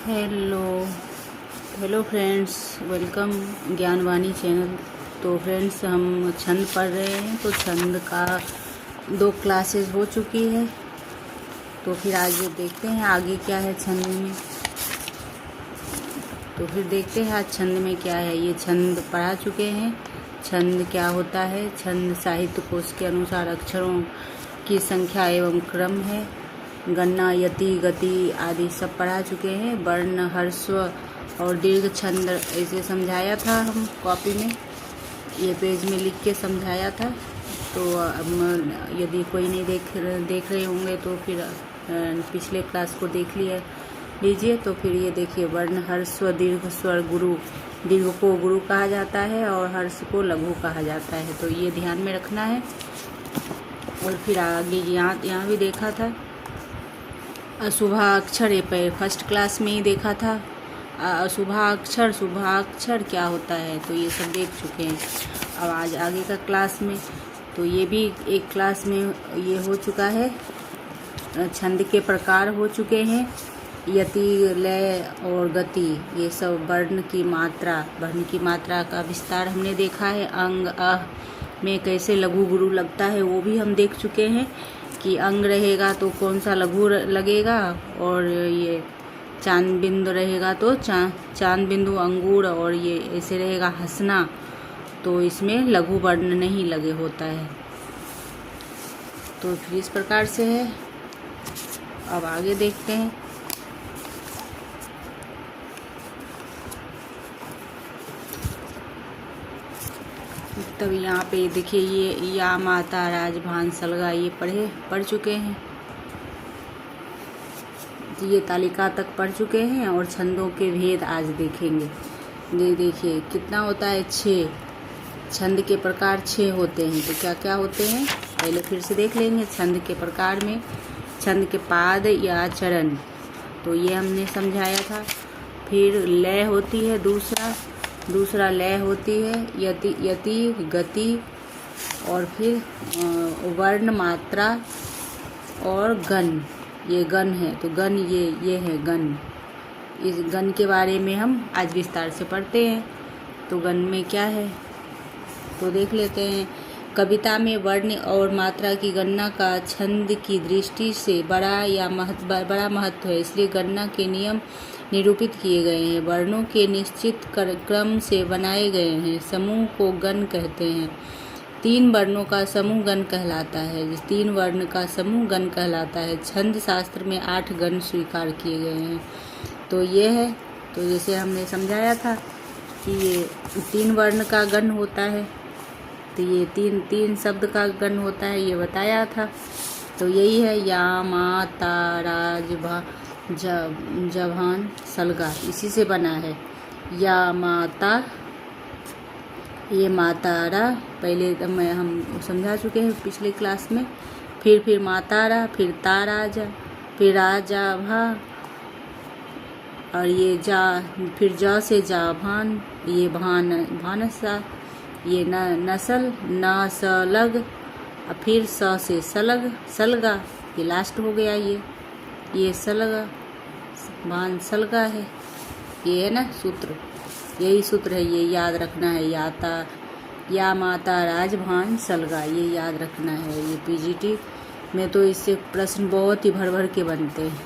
Hello hello friends, welcome Gyanvani channel. तो friends, हम छंद पढ़ रहे हैं। तो छंद का 2 क्लासेस हो चुकी है। तो फिर आगे देखते हैं आगे क्या है छंद में। तो फिर देखते हैं आज छंद में क्या है। ये छंद पढ़ा चुके हैं। छंद क्या होता है? छंद साहित्य कोश के अनुसार अक्षरों की संख्या एवं क्रम है। गणना, यति, गति आदि सब पढ़ा चुके हैं। वर्ण, ह्रस्व और दीर्घ छंद ऐसे समझाया था हम कॉपी में, ये पेज में लिख के समझाया था। तो यदि कोई नहीं देख रहे होंगे तो फिर पिछले क्लास को देख लीजिए। तो फिर ये देखिए, वर्ण, ह्रस्व, दीर्घ, स्वर, गुरु। दीर्घ को गुरु कहा जाता है और ह्रस्व को लघु कहा जाता है। तो ये ध्यान में रखना है। और फिर आगे यहाँ भी देखा था अशुभाक्षर, ये फर्स्ट क्लास में ही देखा था। अशुभाक्षर, शुभाक्षर क्या होता है, तो ये सब देख चुके हैं। अब आज आगे का क्लास में, तो ये भी एक क्लास में ये हो चुका है। छंद के प्रकार हो चुके हैं। यति, लय और गति, ये सब वर्ण की मात्रा का विस्तार हमने देखा है। अंग, अह में कैसे लघु गुरु लगता है वो भी हम देख चुके हैं कि अंग रहेगा तो कौन सा लघु लगेगा, और ये चांद बिंदु रहेगा तो चांद बिंदु, अंगूर, और ये ऐसे रहेगा हंसना, तो इसमें लघु वर्ण नहीं लगे होता है। तो फिर इस प्रकार से है। अब आगे देखते हैं। तब यहाँ पे देखिए, ये या, माता, राजभान, सलगा, ये पढ़ चुके हैं। ये तालिका तक पढ़ चुके हैं और छंदों के भेद आज देखेंगे। ये देखिए कितना होता है, 6 छंद के प्रकार 6 होते हैं। तो क्या क्या होते हैं पहले फिर से देख लेंगे। छंद के प्रकार में छंद के पाद या चरण, तो ये हमने समझाया था। फिर लय होती है, दूसरा लय होती है यति, गति, और फिर वर्ण, मात्रा और गण, ये गण है। तो गण ये है गण। इस गण के बारे में हम आज विस्तार से पढ़ते हैं। तो गण में क्या है तो देख लेते हैं। कविता में वर्ण और मात्रा की गणना का छंद की दृष्टि से बड़ा महत्व है, इसलिए गणना के नियम निरूपित किए गए हैं। वर्णों के निश्चित क्रम से बनाए गए हैं। समूह को गण कहते हैं। 3 वर्णों का समूह गण कहलाता है। 3 वर्ण का समूह गण कहलाता है। छंद शास्त्र में 8 गण स्वीकार किए गए हैं। तो ये है, तो जैसे हमने समझाया था कि ये 3 वर्ण का गण होता है। तो ये तीन शब्द का गण होता है, ये बताया था। तो यही है या, मा, ता, राज, भा, जभान, सलगा, इसी से बना है। या, माता, ये मातारा पहले हम समझा चुके हैं पिछले क्लास में। फिर मातारा, फिर ताराजा, फिर राजा भा, और ये जा, फिर जा से जाभान, ये भानसा, ये नसल, न सलग, फिर स से सलगा, ये लास्ट हो गया। ये सलगा, भान सलगा है। ये है ना सूत्र, यही सूत्र है, ये याद रखना है। या, माता, राजभान, सलगा, ये याद रखना है। ये पीजीटी में तो इससे प्रश्न बहुत ही भर के बनते हैं।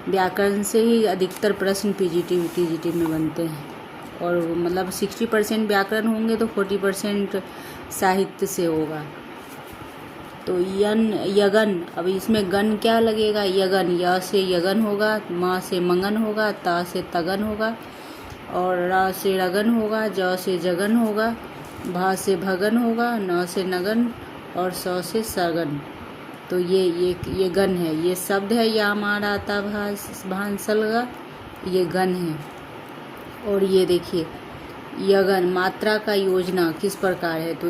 व्याकरण से ही अधिकतर प्रश्न पीजीटी में बनते हैं। और मतलब 60% व्याकरण होंगे तो 40% साहित्य से होगा। तो यगन, अब इसमें गण क्या लगेगा? यगन, य से यगन होगा, म से मंगन होगा, ता से तगन होगा, और र से रगन होगा, ज से जगन होगा, भा से भगन होगा, न से नगन, और स से सगन। तो ये गण है। ये शब्द है या, मा, रा, ता, भान, सलगा, ये गण है। और ये देखिए यगन, मात्रा का योजना किस प्रकार है, तो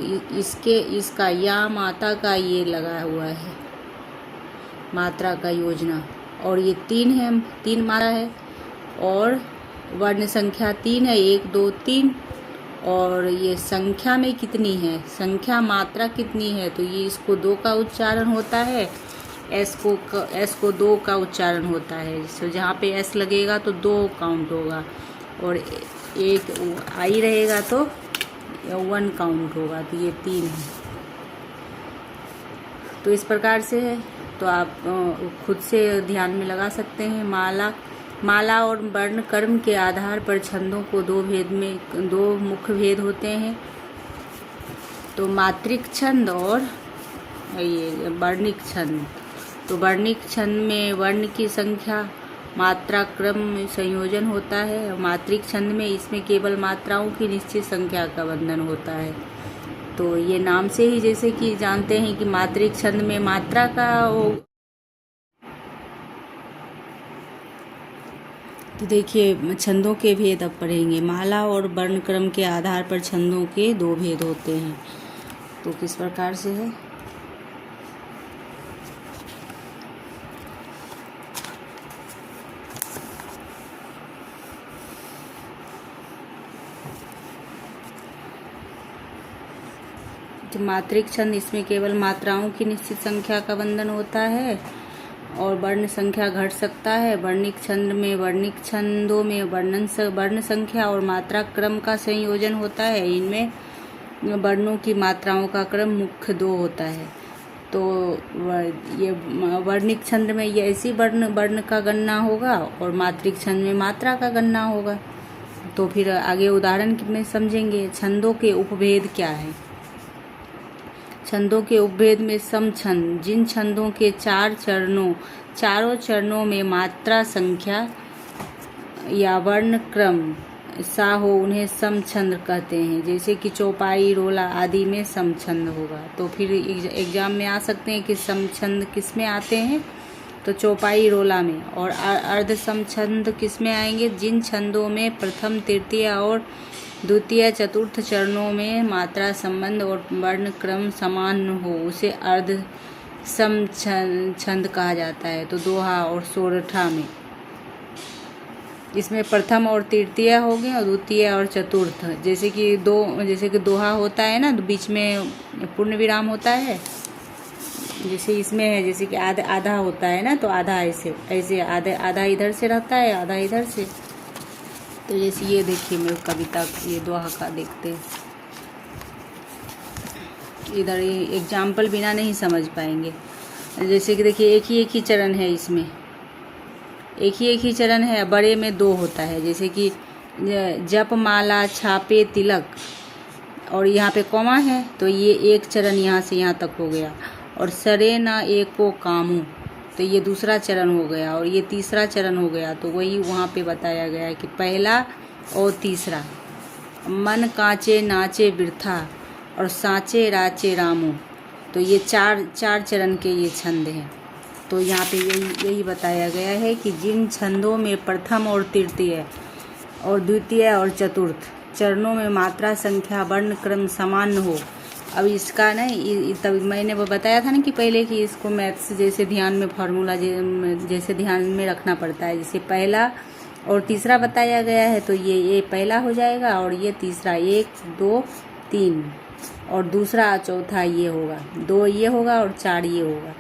इसका या, माता का ये लगा हुआ है, मात्रा का योजना। और ये 3 है, 3 मात्रा है, और वर्ण संख्या 3 है, 1 2 3। और ये संख्या में कितनी है, संख्या मात्रा कितनी है, तो ये इसको 2 का उच्चारण होता है, एस को 2 का उच्चारण होता है। सो जहाँ पे एस लगेगा तो 2 काउंट होगा, और एक आई रहेगा तो 1 काउंट होगा। तो ये 3 है। तो इस प्रकार से है, तो आप खुद से ध्यान में लगा सकते हैं। माला और वर्ण कर्म के आधार पर छंदों को 2 मुख्य भेद होते हैं। तो मात्रिक छंद और ये वर्णिक छंद। तो वर्णिक छंद में वर्ण की संख्या मात्रा क्रम संयोजन होता है, और मात्रिक छंद में इसमें केवल मात्राओं की निश्चित संख्या का बंधन होता है। तो ये नाम से ही जैसे कि जानते हैं कि मात्रिक छंद में मात्रा का तो देखिए छंदों के भेद अब पढ़ेंगे। माला और वर्ण क्रम के आधार पर छंदों के 2 भेद होते हैं। तो किस प्रकार से है? तो मात्रिक छंद इसमें केवल मात्राओं की निश्चित संख्या का बंधन होता है, और वर्ण संख्या घट सकता है। वर्णिक छंद में वर्णिक छंदों में वर्ण संख्या और मात्रा क्रम का संयोजन होता है। इनमें वर्णों की मात्राओं का क्रम मुख्य 2 होता है। तो ये वर्णिक छंद में ये ऐसी वर्ण का गणना होगा, और मात्रिक छंद में मात्रा का गणना होगा। तो फिर आगे उदाहरण में समझेंगे। छंदों के उपभेद क्या है? छंदों के उपभेद में सम छंद, जिन छंदों के चारों चरणों में मात्रा संख्या या वर्ण क्रम सा हो, उन्हें सम छंद कहते हैं। जैसे कि चौपाई, रोला आदि में सम छंद होगा। तो फिर एग्जाम में आ सकते हैं कि सम छंद किस में आते हैं? तो चौपाई, रोला में। और अर्ध सम छंद किस में आएंगे? जिन छंदों में प्रथम, तृतीय और द्वितीय, चतुर्थ चरणों में मात्रा संबंध और वर्ण क्रम समान हो, उसे अर्ध सम छंद कहा जाता है। तो दोहा और सोरठा में इसमें प्रथम और तृतीय हो गए, और द्वितीय और चतुर्थ। जैसे कि दोहा होता है ना, तो बीच में पूर्ण विराम होता है। जैसे इसमें है, जैसे कि आधा होता है ना, तो आधा ऐसे आधा इधर से रहता है, आधा इधर से। तो जैसे ये देखिए मेरे कविता, ये दोहा का देखते हैं। इधर ये एग्जाम्पल बिना नहीं समझ पाएंगे। जैसे कि देखिए एक ही चरण है, इसमें एक ही चरण है, बड़े में 2 होता है। जैसे कि जप माला छापे तिलक, और यहाँ पे कॉमा है, तो ये एक चरण यहाँ से यहाँ तक हो गया। और सरे न एको कामू, तो ये दूसरा चरण हो गया, और ये तीसरा चरण हो गया। तो वही वहाँ पे बताया गया है कि पहला और तीसरा। मन कांचे नाचे बिरथा, और सांचे राचे रामो। तो ये चार चरण के ये छंद हैं। तो यहाँ पे यही बताया गया है कि जिन छंदों में प्रथम और तृतीय और द्वितीय और चतुर्थ चरणों में मात्रा संख्या वर्ण क्रम समान हो। अब इसका ना तब मैंने वो बताया था ना कि पहले कि इसको मैथ्स जैसे ध्यान में फार्मूला जैसे ध्यान में रखना पड़ता है। जैसे पहला और तीसरा बताया गया है, तो ये पहला हो जाएगा, और ये तीसरा 1 2 3, और दूसरा चौथा ये होगा, 2 ये होगा और 4 ये होगा।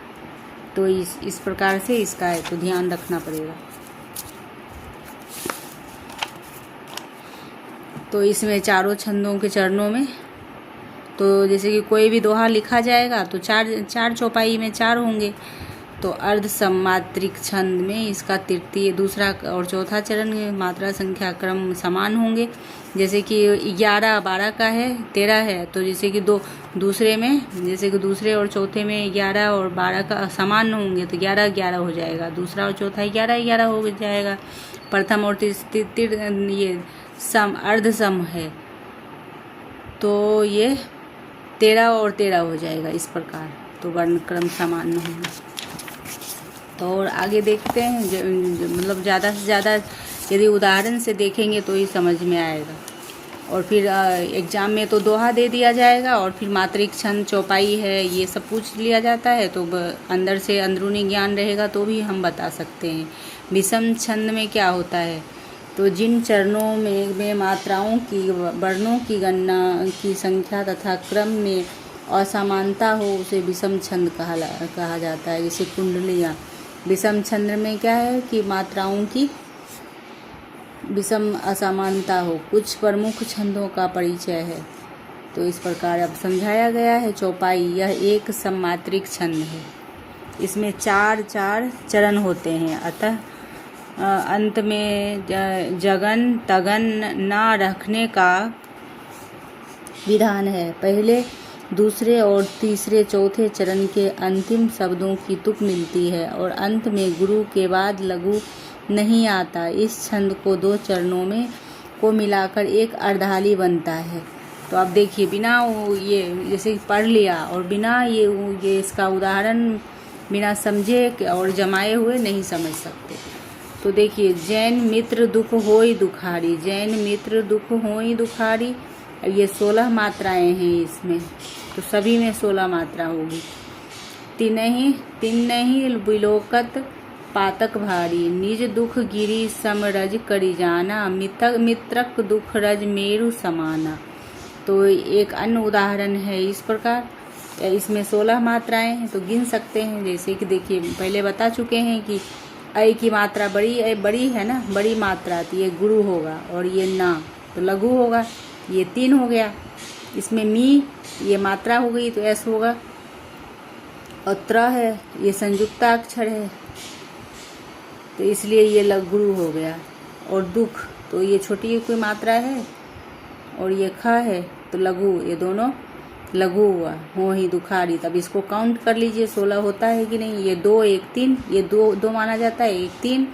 तो इस प्रकार से इसका है, तो ध्यान रखना पड़ेगा। तो इसमें चारों छंदों के चरणों में, तो जैसे कि कोई भी दोहा लिखा जाएगा तो चार चौपाई में 4 होंगे। तो अर्ध सम्मात्रिक छंद में इसका तृतीय, दूसरा और चौथा चरण मात्रा संख्या क्रम समान होंगे। जैसे कि 11 12 का है, 13 है, तो जैसे कि दूसरे में, जैसे कि दूसरे और चौथे में 11 और 12 का समान होंगे, तो 11 11 हो जाएगा। दूसरा और चौथा 11 11 हो जाएगा। प्रथम और ये सम अर्ध सम है, तो ये 13 और 13 हो जाएगा इस प्रकार। तो वर्ण क्रम समान नहीं है। तो और आगे देखते हैं, मतलब ज़्यादा से ज़्यादा यदि उदाहरण से देखेंगे तो ही समझ में आएगा। और फिर एग्ज़ाम में तो दोहा दे दिया जाएगा, और फिर मात्रिक छंद चौपाई है ये सब पूछ लिया जाता है। तो अंदर से अंदरूनी ज्ञान रहेगा तो भी हम बता सकते हैं। विषम छंद में क्या होता है? तो जिन चरणों में मात्राओं की वर्णों की गणना की संख्या तथा क्रम में असमानता हो उसे विषम छंद कहा जाता है। जैसे कुंडलियाँ, विषम छंद में क्या है कि मात्राओं की विषम असमानता हो। कुछ प्रमुख छंदों का परिचय है। तो इस प्रकार अब समझाया गया है। चौपाई, यह एक सममात्रिक छंद है। इसमें 4-4 चरण होते हैं, अतः अंत में जगन तगन न रखने का विधान है। पहले, दूसरे और तीसरे चौथे चरण के अंतिम शब्दों की तुक मिलती है और अंत में गुरु के बाद लघु नहीं आता। इस छंद को 2 चरणों में को मिलाकर एक अर्धाली बनता है। तो आप देखिए, बिना ये जैसे पढ़ लिया और बिना ये इसका उदाहरण बिना समझे और जमाए हुए नहीं समझ सकते। तो देखिए, जैन मित्र दुख होई दुखारी, जैन मित्र दुख होई दुखारी, ये 16 मात्राएं हैं इसमें। तो सभी में 16 मात्रा होगी। तिनहि बिलोकत पातक भारी, निज दुख गिरी समरज करी जाना, मित्रक दुख रज मेरु समाना। तो एक अन्य उदाहरण है इस प्रकार। इसमें 16 मात्राएं हैं, तो गिन सकते हैं। जैसे कि देखिए, पहले बता चुके हैं कि ऐ की मात्रा बड़ी है ना, बड़ी मात्रा, तो ये गुरु होगा, और ये ना तो लघु होगा। ये 3 हो गया। इसमें मी, ये मात्रा हो गई तो एस होगा, और त्र है, ये संयुक्ताक्षर है, तो इसलिए ये गुरु हो गया। और दुख, तो ये छोटी कोई मात्रा है, और ये ख है तो लघु, ये दोनों लघु हुआ। हो ही दुखारी, तब इसको काउंट कर लीजिए 16 होता है कि नहीं। ये 2 1 3, ये 2 माना जाता है, 1 3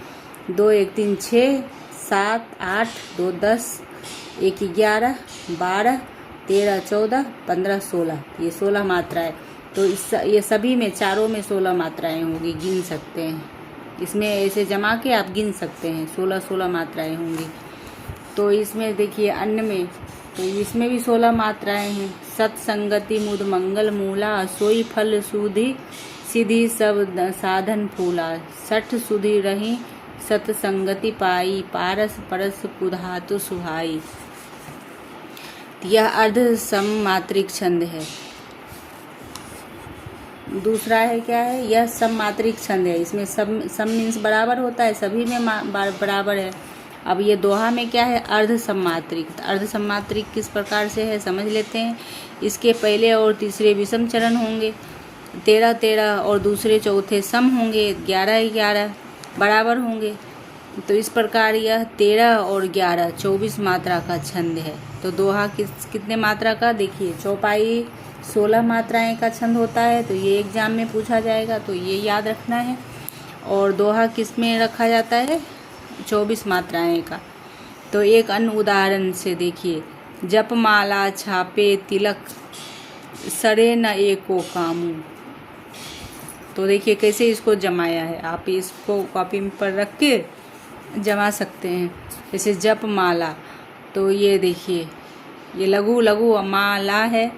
2 1 3 6 7 8 2 10 1 11 12 13 14 15 16, ये 16 मात्राएं। तो ये सभी में, चारों में 16 मात्राएं होगी, गिन सकते हैं। इसमें ऐसे जमा के आप गिन सकते हैं, 16 मात्राएं होंगी। तो इसमें देखिए, अन्य में तो इसमें भी 16 मात्राएं हैं। सत्संगति मुद मंगल मूला, सोई फल सुधि सिद्धि सब साधन फूला, 60 सुधि रही सत्संगति पाई, पारस परस कुधातु सुहाई। यह अर्ध सममात्रिक छंद है। दूसरा है क्या है, यह सममात्रिक छंद है। इसमें सम मीन्स बराबर होता है, सभी में बराबर है। अब ये दोहा में क्या है, अर्ध सममात्रिक। अर्ध सममात्रिक किस प्रकार से है समझ लेते हैं। इसके पहले और तीसरे विषम चरण होंगे, 13-13, और दूसरे चौथे सम होंगे, 11-11 बराबर होंगे। तो इस प्रकार यह 13 और 11 24 मात्रा का छंद है। तो दोहा कितने मात्रा का, देखिए, चौपाई 16 मात्राएं का छंद होता है, तो ये एग्जाम में पूछा जाएगा, तो ये याद रखना है। और दोहा किस में रखा जाता है, 24 मात्राएं का। तो एक अन्य उदाहरण से देखिए, जप माला छापे तिलक, सरे न एको कामू। तो देखिए कैसे इसको जमाया है, आप इसको कॉपी पर रख के जमा सकते हैं। जैसे जप माला, तो ये देखिए, ये लघु लघु माला है,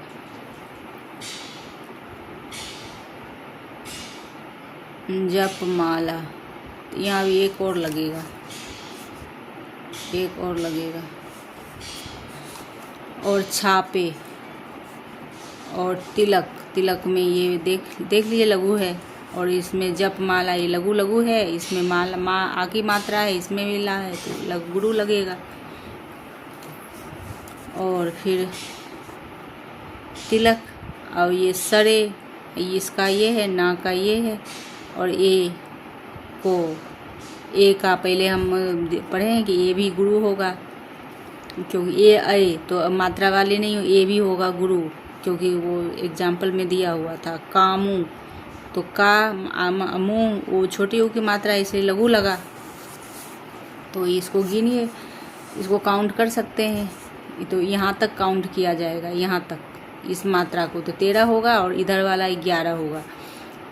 जप माला। यहाँ भी एक और लगेगा, एक और लगेगा। और छापे और तिलक, तिलक में ये देख लीजिए लघु है, और इसमें जप माला, ये लघु लघु है, इसमें माला आ की मात्रा है, इसमें भी ला है, तो गुरु लगेगा। और फिर तिलक, और ये सरे, इसका ये है, ना का ये है, और ए को, ए का पहले हम पढ़े हैं कि ए भी गुरु होगा, क्योंकि ए ऐ तो मात्रा वाले नहीं हो, ए भी होगा गुरु, क्योंकि वो एग्जाम्पल में दिया हुआ था। कामू, तो का मुँह, वो छोटी ऊ की मात्रा, इसलिए लघु लगा। तो इसको गिनिए, इसको काउंट कर सकते हैं। तो यहाँ तक काउंट किया जाएगा, यहाँ तक इस मात्रा को, तो 13 होगा, और इधर वाला 11 होगा।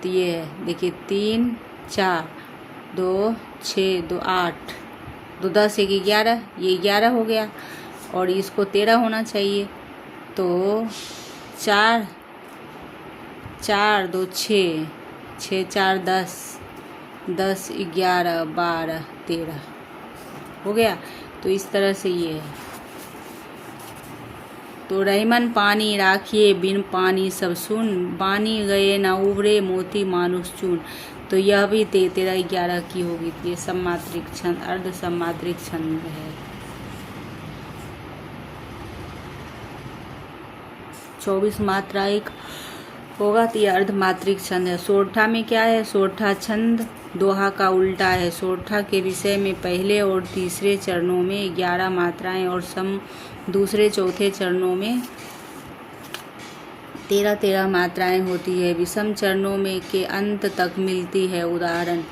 तो ये है, देखिए, 3 4 2 6 2 8 2 10 1 11, ये 11 हो गया, और इसको 13 होना चाहिए। तो 4 4 2 6 6 4 10 10 11 12 13 हो गया। तो इस तरह से ये है। तो रहीमन पानी राखिए बिन पानी सब सुन, बानी गए ना उभरे मोती मानुष चून। तो यह भी 13-11 की होगी। ये सम्मात्रिक छंद, अर्ध सम्मात्रिक छंद है। 24 मात्राइक होगा तो ये अर्धमात्रिक छंद है। सोरठा में क्या है? सोरठा छंद दोहा का उल्टा है। सोरठा के विषय में पहले और तीसरे चरणों में 11 मात्राएं और सम दूसरे चौथे चरणों में 13-13 मात्राएं होती है। विषम चरणों में के अंत तक मिलती है। उदाहरण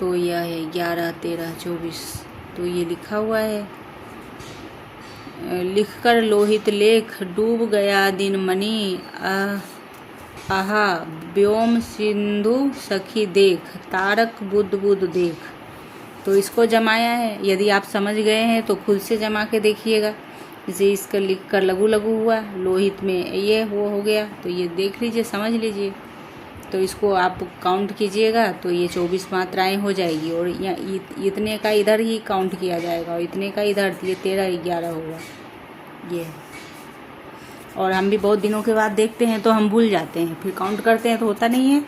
तो यह है 11, 13, 24। तो ये लिखा हुआ है। लिखकर लोहित लेख, डूब गया दिन मणि, आहा व्योम सिंधु सखी देख, तारक बुद्ध बुद्ध देख। तो इसको जमाया है। यदि आप समझ गए हैं तो खुद से जमा के देखिएगा। जैसे इसका लिख कर लघु लघु हुआ, लोहित में ये वो हो गया, तो ये देख लीजिए, समझ लीजिए। तो इसको आप काउंट कीजिएगा तो ये 24 मात्राएं हो जाएगी। और इतने का इधर ही काउंट किया जाएगा और इतने का इधर, ये 13-11 होगा ये। और हम भी बहुत दिनों के बाद देखते हैं तो हम भूल जाते हैं, फिर काउंट करते हैं तो होता नहीं है,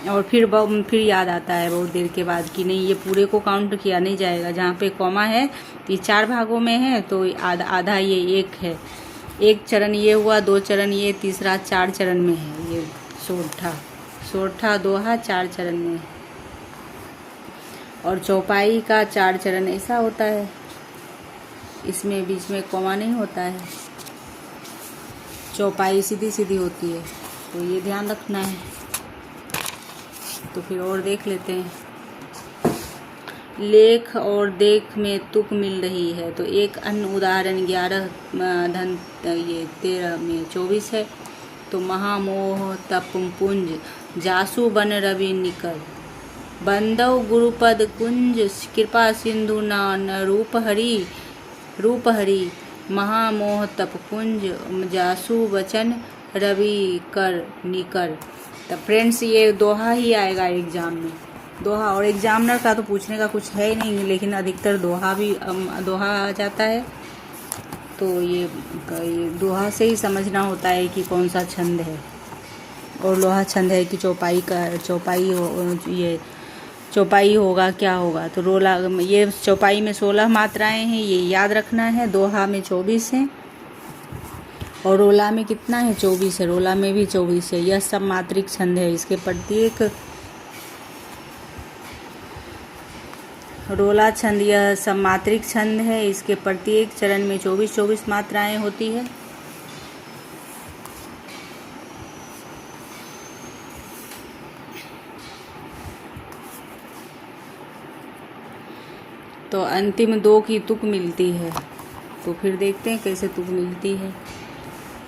और फिर याद आता है बहुत देर के बाद कि नहीं, ये पूरे को काउंट किया नहीं जाएगा। जहाँ पे कॉमा है ये 4 भागों में है, तो आधा ये 1 है। 1 चरण ये हुआ, 2 चरण ये, तीसरा 4 चरण में है। ये सोरठा दोहा 4 चरण में है। और चौपाई का 4 चरण ऐसा होता है, इसमें बीच में कॉमा नहीं होता है। चौपाई सीधी सीधी होती है, तो ये ध्यान रखना है। तो फिर और देख लेते हैं। लेख और देख में तुक मिल रही है। तो एक अन्य उदाहरण 11 धन ये 13 में 24 है। तो महामोह तप पुंज, जासु बन रवि निकर, बंदव गुरुपद कुंज, कृपा सिंधु न रूप हरि, महामोह तप पुंज, जासु वचन रवि कर निकर। तो फ्रेंड्स ये दोहा ही आएगा एग्जाम में। दोहा, और एग्जामिनर का तो पूछने का कुछ है ही नहीं, लेकिन अधिकतर दोहा आ जाता है। तो ये दोहा से ही समझना होता है कि कौन सा छंद है। और लोहा छंद है कि चौपाई होगा, क्या होगा। तो रोला, ये चौपाई में 16 मात्राएं हैं, ये याद रखना है। दोहा में 24 हैं और रोला में कितना है? 24 है। रोला में भी 24 है। यह सब मात्रिक छंद है। इसके प्रत्येक रोला छंद यह सब मात्रिक छंद है। इसके प्रत्येक चरण में 24-24 मात्राएं होती है। तो अंतिम 2 की तुक मिलती है। तो फिर देखते हैं कैसे तुक मिलती है।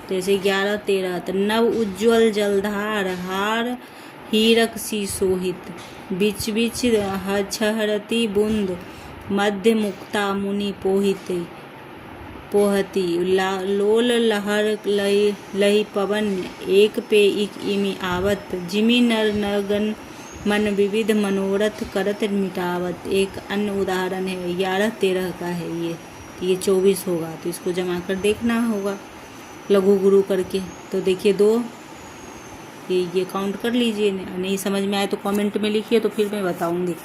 जैसे 11-13, तो नव उज्ज्वल जलधार, हार हीरक सी सोहित, बिच बिच छहरती बूंद, मध्य मुक्ता मुनि पोहती, लोल लहर लही पवन, एक पे एक इमी आवत, जिमी नर नरगन मन विविध मनोरथ करत मिटावत। एक अन्य उदाहरण है 11-13 का है ये 24 होगा। तो इसको जमा कर देखना होगा लघु गुरु करके। तो देखिए 2 ये काउंट कर लीजिए। नहीं समझ में आए तो कमेंट में लिखिए, तो फिर मैं बताऊंगी।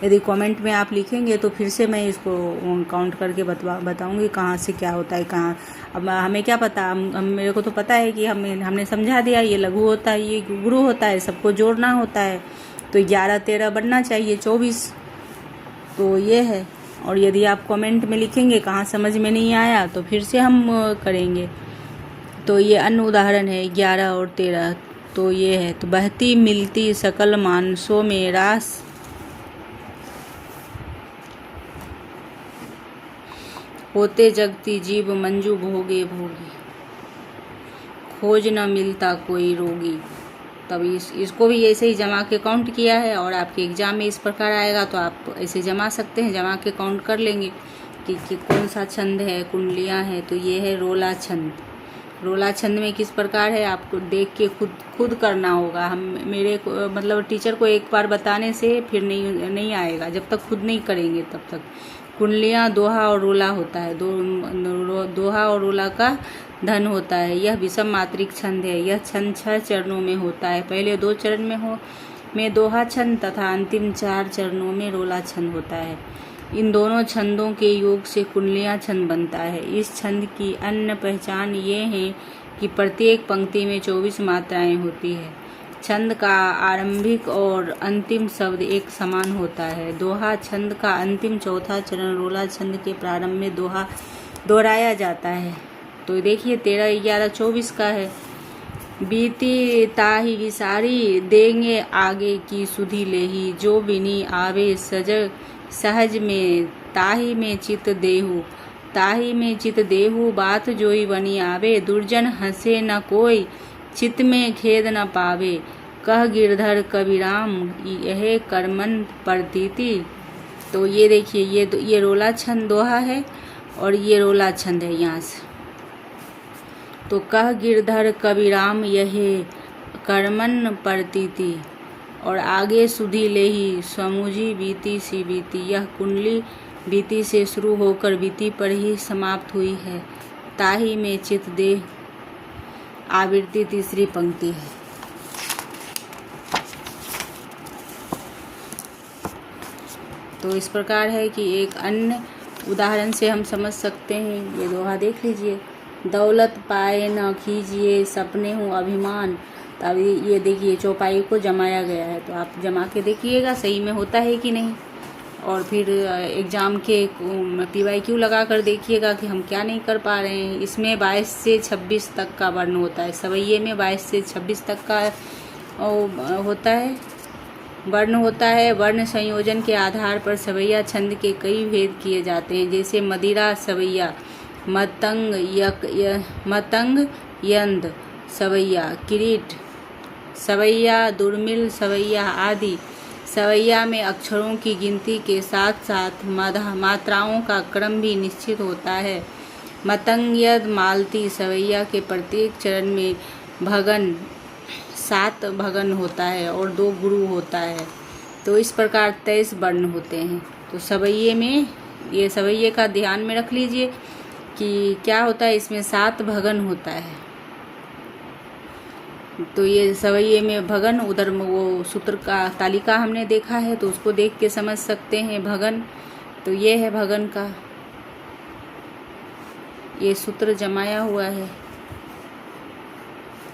यदि कमेंट में आप लिखेंगे तो फिर से मैं इसको काउंट करके बताऊंगी कहाँ से क्या होता है, कहाँ। अब हमें क्या पता, मेरे को तो पता है कि हमने समझा दिया ये लघु होता है, ये गुरु होता है, सबको जोड़ना होता है। तो 11-13 बनना चाहिए 24। तो ये है। और यदि आप कमेंट में लिखेंगे कहाँ समझ में नहीं आया तो फिर से हम करेंगे। तो ये अन्य उदाहरण है 11 और 13। तो ये है, तो बहती मिलती सकल मानसों में रास, होते जगती जीव मंजू भोगे भोगी, खोज न मिलता कोई रोगी। तब इसको भी ऐसे ही जमा के काउंट किया है। और आपके एग्जाम में इस प्रकार आएगा तो आप ऐसे जमा सकते हैं, जमा के काउंट कर लेंगे कि कौन सा छंद है, कुंडलियाँ हैं। तो ये है रोला छंद। रोला छंद में किस प्रकार है आपको देख के खुद करना होगा। मेरे मतलब टीचर को एक बार बताने से फिर नहीं आएगा, जब तक खुद नहीं करेंगे तब तक। कुंडलियाँ दोहा और रोला होता है। दोहा और रोला का धन होता है। यह विषम मात्रिक छंद है। यह छंद 6 चरणों में होता है। पहले 2 चरण में दोहा छंद तथा अंतिम 4 चरणों में रोला छंद होता है। इन दोनों छंदों के योग से कुंडलियाँ छंद बनता है। इस छंद की अन्य पहचान ये है कि प्रत्येक पंक्ति में 24 मात्राएं होती है। छंद का आरंभिक और अंतिम शब्द एक समान होता है। दोहा छंद का अंतिम चौथा चरण रोला छंद के प्रारंभ में दोहा दोहराया जाता है। तो देखिए 13, 11, 24 का है। बीती ताही विसारी देंगे आगे की सुधि लेही, जो बिनी आवे सहज में ताही में चित देहु, ताही में चित देहु बात जोई बनी आवे, दुर्जन हंसे न कोई चित में खेद न पावे, कह गिरधर कबीराम यह कर्मन प्रतीति। तो ये देखिए ये रोला छंद दोहा है और ये रोला छंद है यहाँ से। तो कह गिरधर कबीराम यह कर्मन प्रतीति और आगे सुधी लेही समुझी बीती सी बीती। यह कुंडली बीती से शुरू होकर बीती पर ही समाप्त हुई है। ताही में चित दे आवृत्ति तीसरी पंक्ति है। तो इस प्रकार है कि एक अन्य उदाहरण से हम समझ सकते हैं। ये दोहा देख लीजिए। दौलत पाए न खीजिए सपने हूँ अभिमान। तो अभी ये देखिए चौपाई को जमाया गया है, तो आप जमा के देखिएगा सही में होता है कि नहीं। और फिर एग्ज़ाम के PYQ लगा कर देखिएगा कि हम क्या नहीं कर पा रहे हैं। इसमें 22 से 26 तक का वर्ण होता है। सवैये में 22 से 26 तक का होता है वर्ण होता है। वर्ण संयोजन के आधार पर सवैया छंद के कई भेद किए जाते हैं, जैसे मदिरा सवैया, मतंग यंद सवैया, किरीट सवैया, दुर्मिल सवैया आदि। सवैया में अक्षरों की गिनती के साथ साथ मात्राओं का क्रम भी निश्चित होता है। मतंग यद मालती सवैया के प्रत्येक चरण में भगन 7 भगन होता है और 2 गुरु होता है। तो इस प्रकार 23 वर्ण होते हैं। तो सवैये में ये सवैये का ध्यान में रख लीजिए कि क्या होता है, इसमें 7 भगन होता है। तो ये सवैये में भगन, उधर वो सूत्र का तालिका हमने देखा है तो उसको देख के समझ सकते हैं भगन। तो ये है भगन का, ये सूत्र जमाया हुआ है।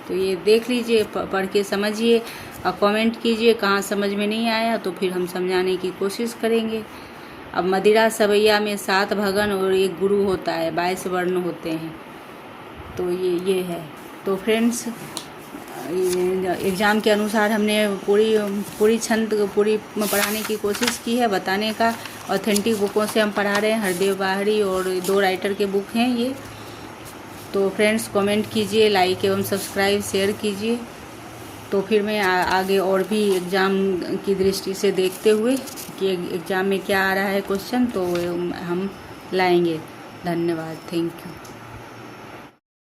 तो ये देख लीजिए, पढ़ के समझिए और कमेंट कीजिए कहाँ समझ में नहीं आया तो फिर हम समझाने की कोशिश करेंगे। अब मदिरा सवैया में 7 भगन और 1 गुरु होता है, 22 वर्ण होते हैं। तो ये है। तो फ्रेंड्स एग्ज़ाम के अनुसार हमने पूरी छंद पूरी पढ़ाने की कोशिश की है, बताने का। ऑथेंटिक बुकों से हम पढ़ा रहे हैं, हरदेव बाहरी और 2 राइटर के बुक हैं ये। तो फ्रेंड्स कमेंट कीजिए, लाइक एवं सब्सक्राइब शेयर कीजिए। तो फिर मैं आगे और भी एग्ज़ाम की दृष्टि से देखते हुए कि एग्ज़ाम में क्या आ रहा है क्वेश्चन, तो हम लाएंगे। धन्यवाद, थैंक यू।